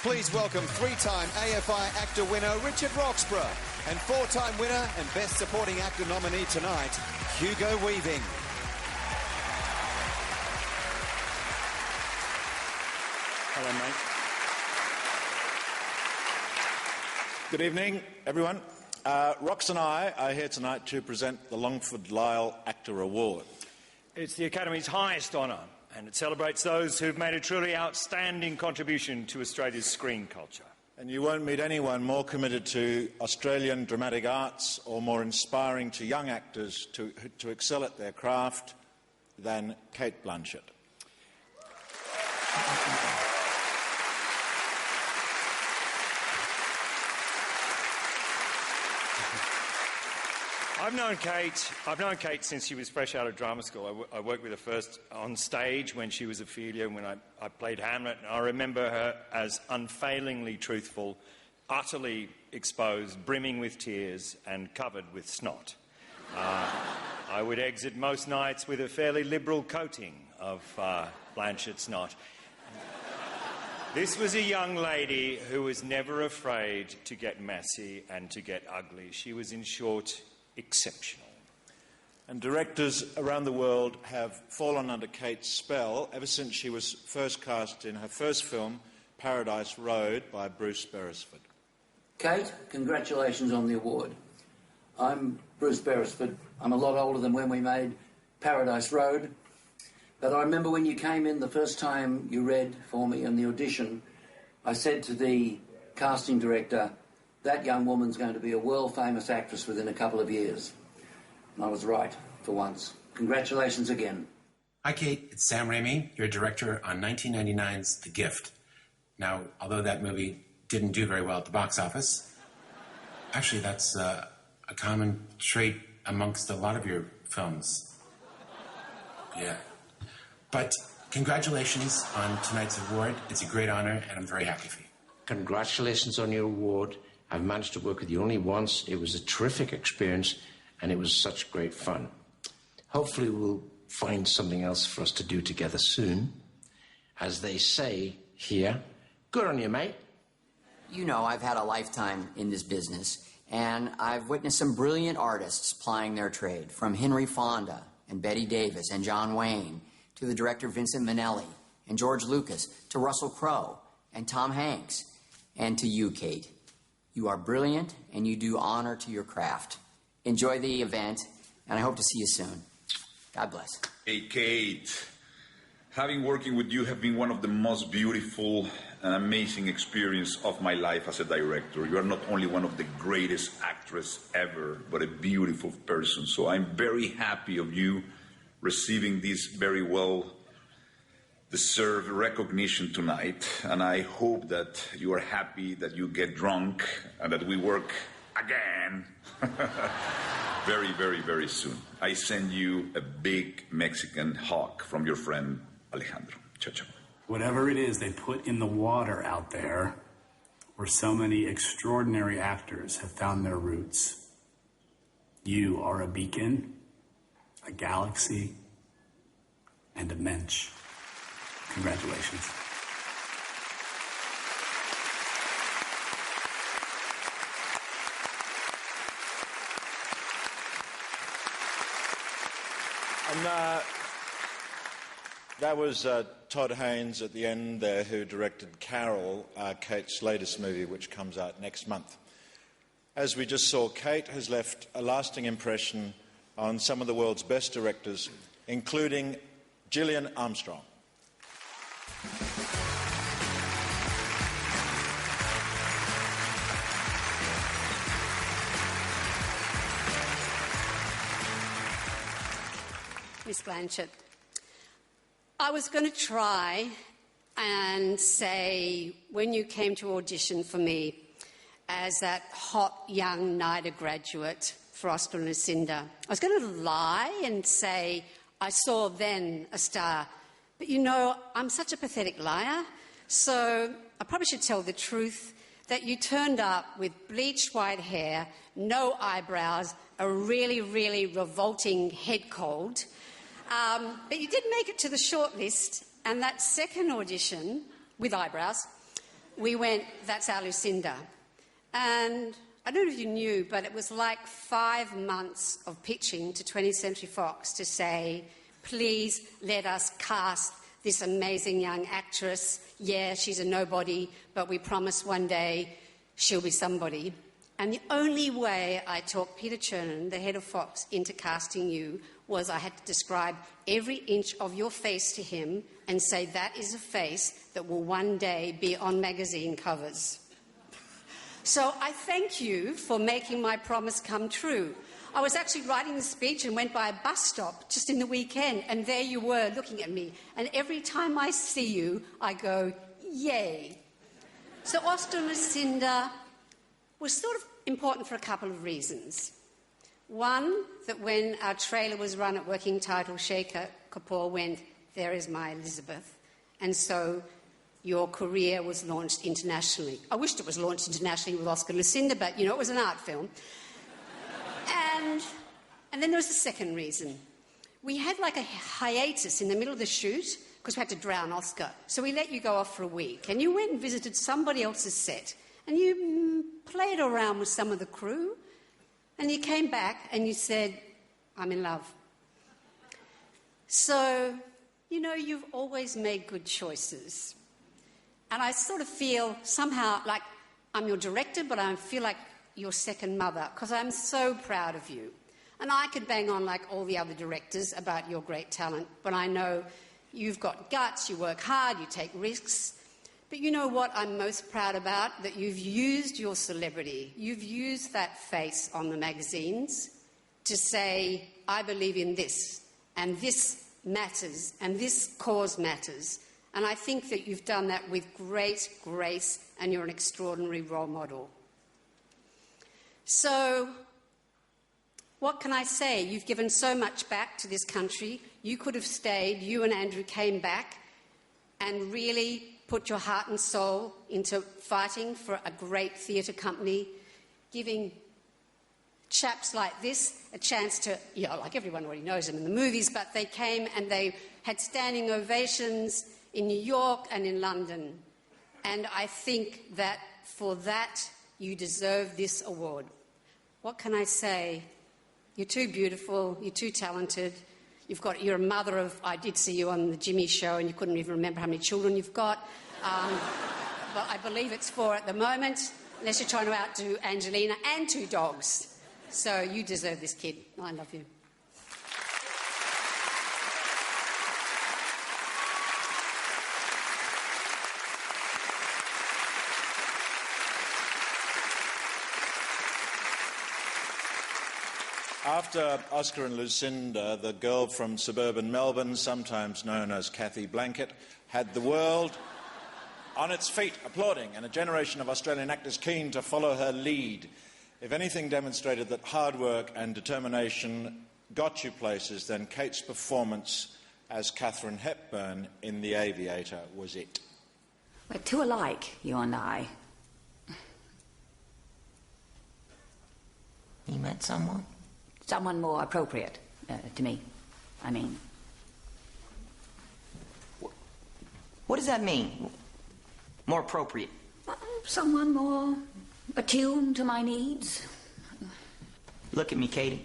Please welcome three-time AFI AACTA winner Richard Roxburgh and four-time winner and Best Supporting Actor nominee tonight, Hugo Weaving. Hello, mate. Good evening, everyone. Rox and I are here tonight to present the Longford-Lyle Actor Award. It's the Academy's highest honour, and it celebrates those who've made a truly outstanding contribution to Australia's screen culture. And you won't meet anyone more committed to Australian dramatic arts or more inspiring to young actors to excel at their craft than Кейт Бланшетт. I've known Kate since she was fresh out of drama school. I worked with her first on stage when she was Ophelia, when I played Hamlet, and I remember her as unfailingly truthful, utterly exposed, brimming with tears, and covered with snot. I would exit most nights with a fairly liberal coating of Blanchett's snot. This was a young lady who was never afraid to get messy and to get ugly. She was, in short, exceptional. And directors around the world have fallen under Kate's spell ever since she was first cast in her first film, Paradise Road, by Bruce Beresford. Kate, congratulations on the award. I'm Bruce Beresford. I'm a lot older than when we made Paradise Road, but I remember when you came in the first time you read for me in the audition, I said to the casting director, that young woman's going to be a world-famous actress within a couple of years. And I was right, for once. Congratulations again. Hi, Kate. It's Sam Raimi, your director on 1999's The Gift. Now, although that movie didn't do very well at the box office, actually, that's a common trait amongst a lot of your films. Yeah. But congratulations on tonight's award. It's a great honor, and I'm very happy for you. Congratulations on your award. I've managed to work with you only once. It was a terrific experience, and it was such great fun. Hopefully we'll find something else for us to do together soon. As they say here, good on you, mate. You know, I've had a lifetime in this business, and I've witnessed some brilliant artists plying their trade, from Henry Fonda and Betty Davis and John Wayne, to the director Vincent Minnelli and George Lucas, to Russell Crowe and Tom Hanks, and to you, Kate. You are brilliant, and you do honor to your craft. Enjoy the event, and I hope to see you soon. God bless. Hey, Kate. Having working with you have been one of the most beautiful and amazing experience of my life as a director. You are not only one of the greatest actresses ever, but a beautiful person. So I'm very happy of you receiving this very well-deserved recognition tonight. And I hope that you are happy that you get drunk and that we work again very, very, very soon. I send you a big Mexican hug from your friend Alejandro. Ciao, ciao. Whatever it is they put in the water out there, where so many extraordinary actors have found their roots, you are a beacon, a galaxy, and a mensch. Congratulations. And that was Todd Haynes at the end there, who directed Carol, Kate's latest movie, which comes out next month. As we just saw, Kate has left a lasting impression on some of the world's best directors, including Gillian Armstrong. Miss Blаншетт, I was going to try and say, when you came to audition for me as that hot young NIDA graduate for Oscar and Lucinda, I was going to lie and say I saw then a star. But you know, I'm such a pathetic liar, so I probably should tell the truth that you turned up with bleached white hair, no eyebrows, a really, really revolting head cold. But you did make it to the shortlist, and that second audition, with eyebrows, we went, that's our Lucinda. And I don't know if you knew, but it was like 5 months of pitching to 20th Century Fox to say, please let us cast this amazing young actress. Yeah, she's a nobody, but we promise one day she'll be somebody. And the only way I talked Peter Chernin, the head of Fox, into casting you was I had to describe every inch of your face to him and say that is a face that will one day be on magazine covers. So I thank you for making my promise come true. I was actually writing the speech and went by a bus stop just in the weekend, and there you were looking at me. And every time I see you, I go, yay. So Oscar and Lucinda was sort of important for a couple of reasons. One, that when our trailer was run at working title, Shekhar Kapoor went, there is my Elizabeth. And so your career was launched internationally. I wished it was launched internationally with Oscar and Lucinda, but, you know, it was an art film. And then there was the second reason. We had like a hiatus in the middle of the shoot because we had to drown Oscar. So we let you go off for a week, and you went and visited somebody else's set, and you played around with some of the crew, and you came back and you said, I'm in love. So, you know, you've always made good choices. And I sort of feel somehow like I'm your director, but I feel like your second mother, because I'm so proud of you. And I could bang on like all the other directors about your great talent, but I know you've got guts, you work hard, you take risks. But you know what I'm most proud about? That you've used your celebrity, you've used that face on the magazines to say, I believe in this, and this matters, and this cause matters. And I think that you've done that with great grace, and you're an extraordinary role model. So, what can I say? You've given so much back to this country. You could have stayed. You and Andrew came back and really put your heart and soul into fighting for a great theatre company, giving chaps like this a chance to, you know, like everyone already knows them in the movies, but they came and they had standing ovations in New York and in London. And I think that for that, you deserve this award. What can I say? You're too beautiful, you're too talented, you're a mother of, I did see you on the Jimmy Show and you couldn't even remember how many children you've got. But I believe it's 4 at the moment, unless you're trying to outdo Angelina, and 2 dogs. So you deserve this, kid. I love you. After Oscar and Lucinda, the girl from suburban Melbourne, sometimes known as Kathy Blanket, had the world on its feet, applauding, and a generation of Australian actors keen to follow her lead. If anything demonstrated that hard work and determination got you places, then Kate's performance as Katharine Hepburn in The Aviator was it. We're too alike, you and I. You met someone? Someone more appropriate to me, I mean. What does that mean? More appropriate? Someone more attuned to my needs. Look at me, Katie.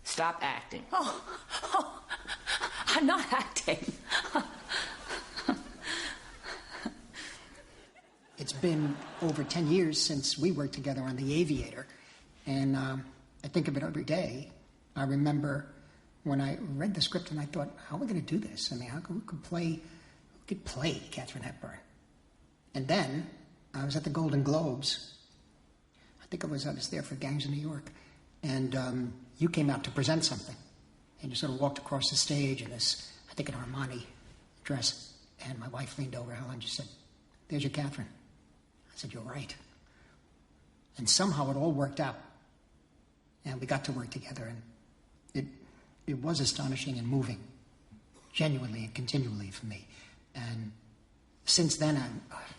Stop acting. Oh, I'm not acting. It's been over 10 years since we worked together on The Aviator, and I think of it every day. I remember when I read the script and I thought, how are we going to do this? I mean, who could play Katharine Hepburn? And then I was at the Golden Globes. I think I was there for Gangs of New York. And you came out to present something. And you sort of walked across the stage in this, I think, an Armani dress. And my wife leaned over, Helen, and she said, there's your Katharine. I said, you're right. And somehow it all worked out. And we got to work together, and it was astonishing and moving, genuinely and continually for me. And since then, I've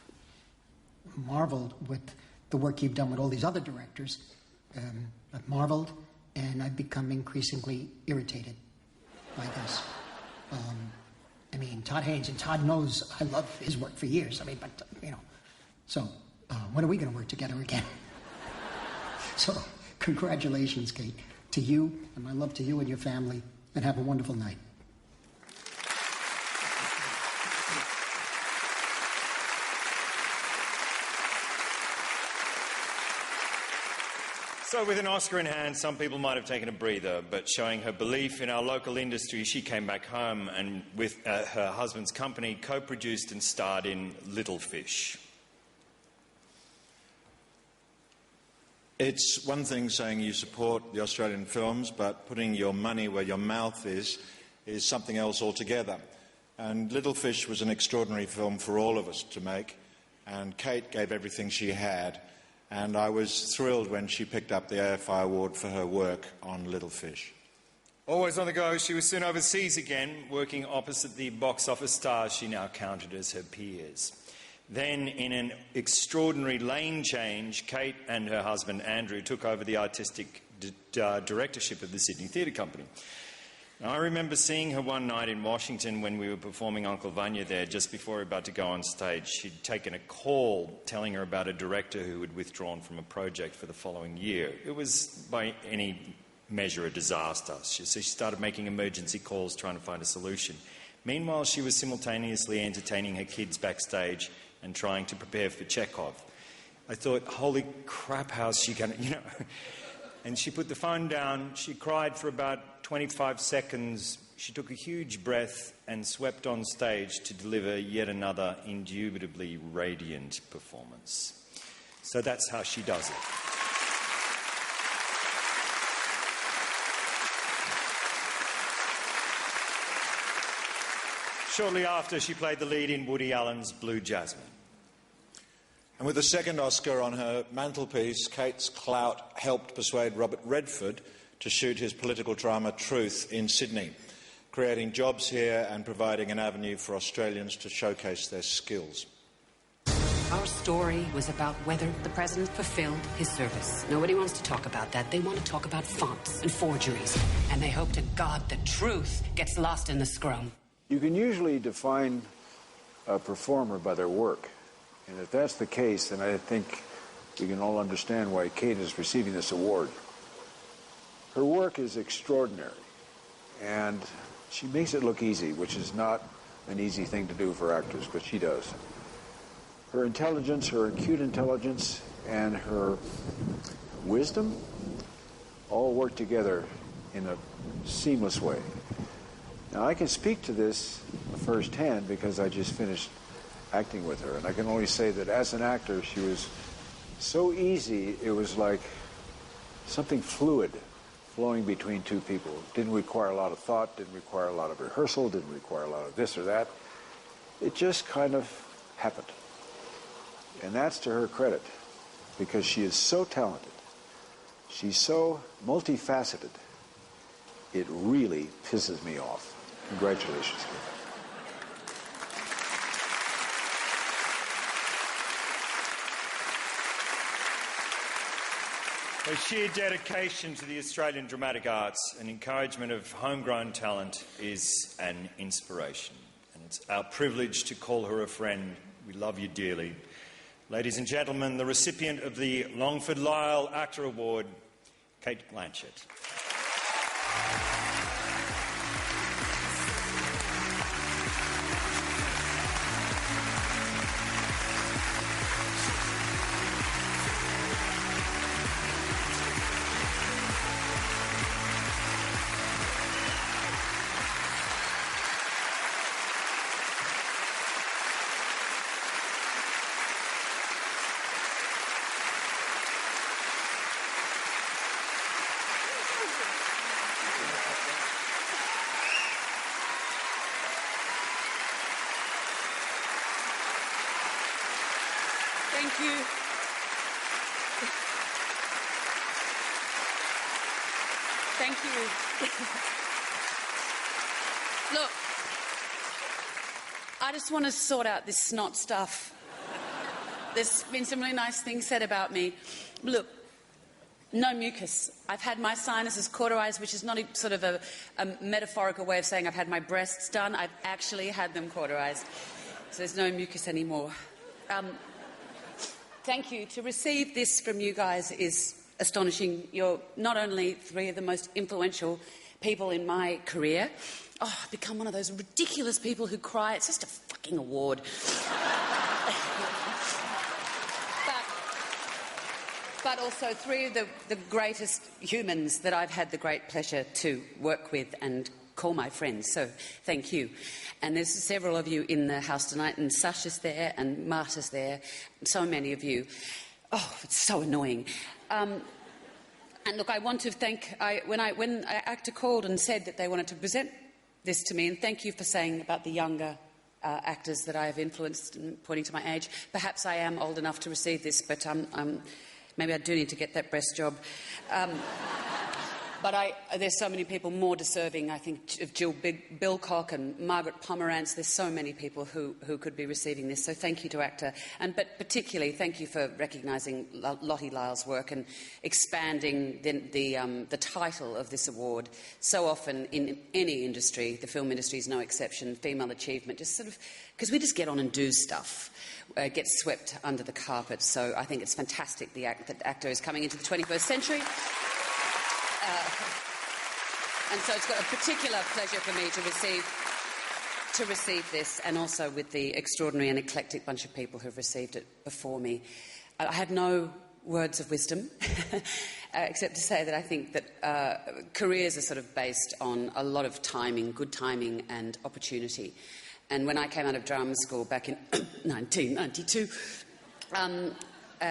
marveled with the work you've done with all these other directors. I've marveled, and I've become increasingly irritated by this. I mean, Todd Haynes, and Todd knows I love his work for years. I mean, but, you know, So, when are we going to work together again? So, congratulations, Kate, to you, and my love to you and your family, and have a wonderful night. So with an Oscar in hand, some people might have taken a breather, but showing her belief in our local industry, she came back home and with her husband's company co-produced and starred in Little Fish. It's one thing saying you support the Australian films, but putting your money where your mouth is something else altogether. And Little Fish was an extraordinary film for all of us to make, and Kate gave everything she had. And I was thrilled when she picked up the AFI award for her work on Little Fish. Always on the go, she was soon overseas again, working opposite the box office stars she now counted as her peers. Then, in an extraordinary lane change, Kate and her husband Andrew took over the artistic directorship of the Sydney Theatre Company. Now, I remember seeing her one night in Washington when we were performing Uncle Vanya there, just before we were about to go on stage. She'd taken a call telling her about a director who had withdrawn from a project for the following year. It was, by any measure, a disaster. So she started making emergency calls trying to find a solution. Meanwhile, she was simultaneously entertaining her kids backstage and trying to prepare for Chekhov. I thought, holy crap, how's she going to, And she put the phone down, she cried for about 25 seconds, she took a huge breath and swept on stage to deliver yet another indubitably radiant performance. So that's how she does it. Shortly after, she played the lead in Woody Allen's Blue Jasmine. And with the second Oscar on her mantelpiece, Kate's clout helped persuade Robert Redford to shoot his political drama Truth in Sydney, creating jobs here and providing an avenue for Australians to showcase their skills. Our story was about whether the president fulfilled his service. Nobody wants to talk about that. They want to talk about fonts and forgeries. And they hope to God the truth gets lost in the scrum. You can usually define a performer by their work. And if that's the case, then I think we can all understand why Kate is receiving this award. Her work is extraordinary, and she makes it look easy, which is not an easy thing to do for actors, but she does. Her intelligence, her acute intelligence, and her wisdom all work together in a seamless way. Now, I can speak to this firsthand because I just finished acting with her, and I can only say that as an actor, she was so easy, it was like something fluid flowing between two people. Didn't require a lot of thought, didn't require a lot of rehearsal, didn't require a lot of this or that. It just kind of happened. And that's to her credit, because she is so talented. She's so multifaceted. It really pisses me off. Congratulations, Kate. Her sheer dedication to the Australian dramatic arts and encouragement of homegrown talent is an inspiration. And it's our privilege to call her a friend. We love you dearly. Ladies and gentlemen, the recipient of the Longford-Lyle AACTA Award, Кейт Бланшетт. Thank you. Thank you. Look, I just want to sort out this snot stuff. There's been some really nice things said about me. Look, no mucus. I've had my sinuses cauterized, which is not a sort of a metaphorical way of saying I've had my breasts done. I've actually had them cauterized. So there's no mucus anymore. Thank you. To receive this from you guys is astonishing. You're not only three of the most influential people in my career. Oh, I've become one of those ridiculous people who cry. It's just a fucking award. But also three of the greatest humans that I've had the great pleasure to work with and call my friends, so thank you. And there's several of you in the house tonight, and Sasha's there, and Marta's there, so many of you. Oh, it's so annoying. And look, I want to thank... When AACTA called and said that they wanted to present this to me, and thank you for saying about the younger actors that I have influenced, and pointing to my age. Perhaps I am old enough to receive this, but maybe I do need to get that breast job. But there's so many people more deserving, I think, of Jill Bilcock and Margaret Pomerantz. There's so many people who could be receiving this. So thank you to AACTA. But particularly, thank you for recognising Lottie Lyle's work and expanding the title of this award. So often in any industry, the film industry is no exception, female achievement, just sort of... because we just get on and do stuff. Gets swept under the carpet. So I think it's fantastic that AACTA is coming into the 21st century. And so it's got a particular pleasure for me to receive this, and also with the extraordinary and eclectic bunch of people who've received it before me. I have no words of wisdom, except to say that I think that careers are sort of based on a lot of timing, good timing and opportunity. And when I came out of drama school back in 1992,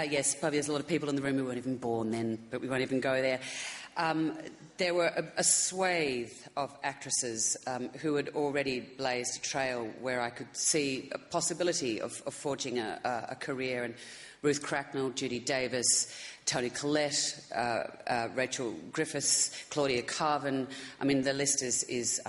yes, probably there's a lot of people in the room who weren't even born then, but we won't even go there. There were a swathe of actresses who had already blazed a trail where I could see a possibility of forging a career. And Ruth Cracknell, Judy Davis, Toni Collette, Rachel Griffiths, Claudia Carvin. I mean, the list is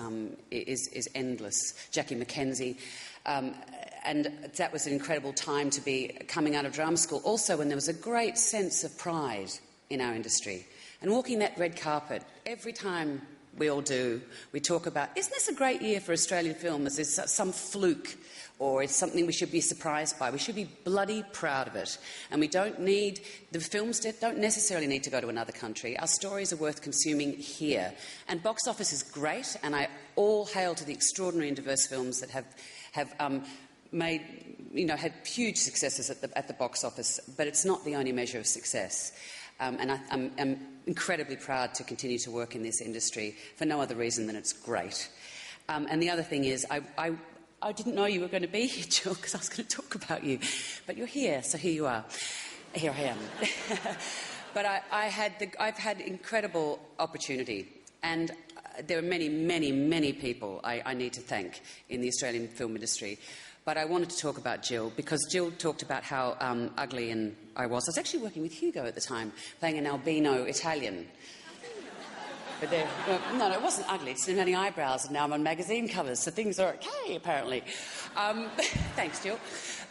endless. Jackie McKenzie. And that was an incredible time to be coming out of drama school. Also, when there was a great sense of pride in our industry. And walking that red carpet, every time we all do, we talk about, isn't this a great year for Australian film? Is this some fluke? Or it's something we should be surprised by? We should be bloody proud of it. And we don't need... the films don't necessarily need to go to another country. Our stories are worth consuming here. And box office is great, and I all hail to the extraordinary and diverse films that have made, had huge successes at the box office. But it's not the only measure of success. And I'm incredibly proud to continue to work in this industry for no other reason than it's great. And the other thing is, I didn't know you were going to be here, Jill, because I was going to talk about you. But you're here, so here you are. Here I am. But I've had incredible opportunity. And there are many, many, many people I need to thank in the Australian film industry. But I wanted to talk about Jill, because Jill talked about how ugly I was. I was actually working with Hugo at the time, playing an albino Italian. But no, it wasn't ugly. It's many eyebrows, and now I'm on magazine covers, so things are okay, apparently. Thanks, Jill.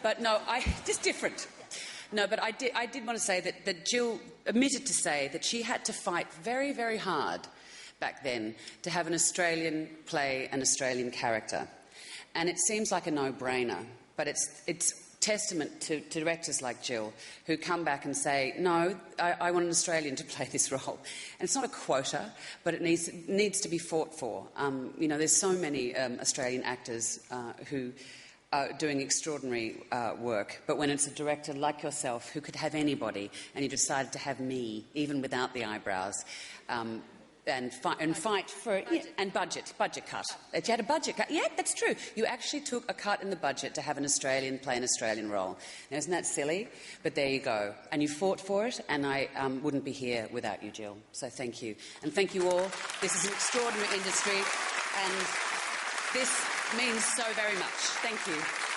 But no, just different. No, but I did want to say that Jill admitted to say that she had to fight very, very hard back then to have an Australian play an Australian character. And it seems like a no-brainer, but it's testament to directors like Jill who come back and say, no, I want an Australian to play this role. And it's not a quota, but it needs to be fought for. There's so many Australian actors who are doing extraordinary work, but when it's a director like yourself who could have anybody, and you decided to have me, even without the eyebrows, and fight for and budget cut. If you had a budget cut, yeah, that's true. You actually took a cut in the budget to have an Australian play an Australian role. Now, isn't that silly? But there you go. And you fought for it, and I wouldn't be here without you, Jill. So thank you. And thank you all. This is an extraordinary industry, and this means so very much. Thank you.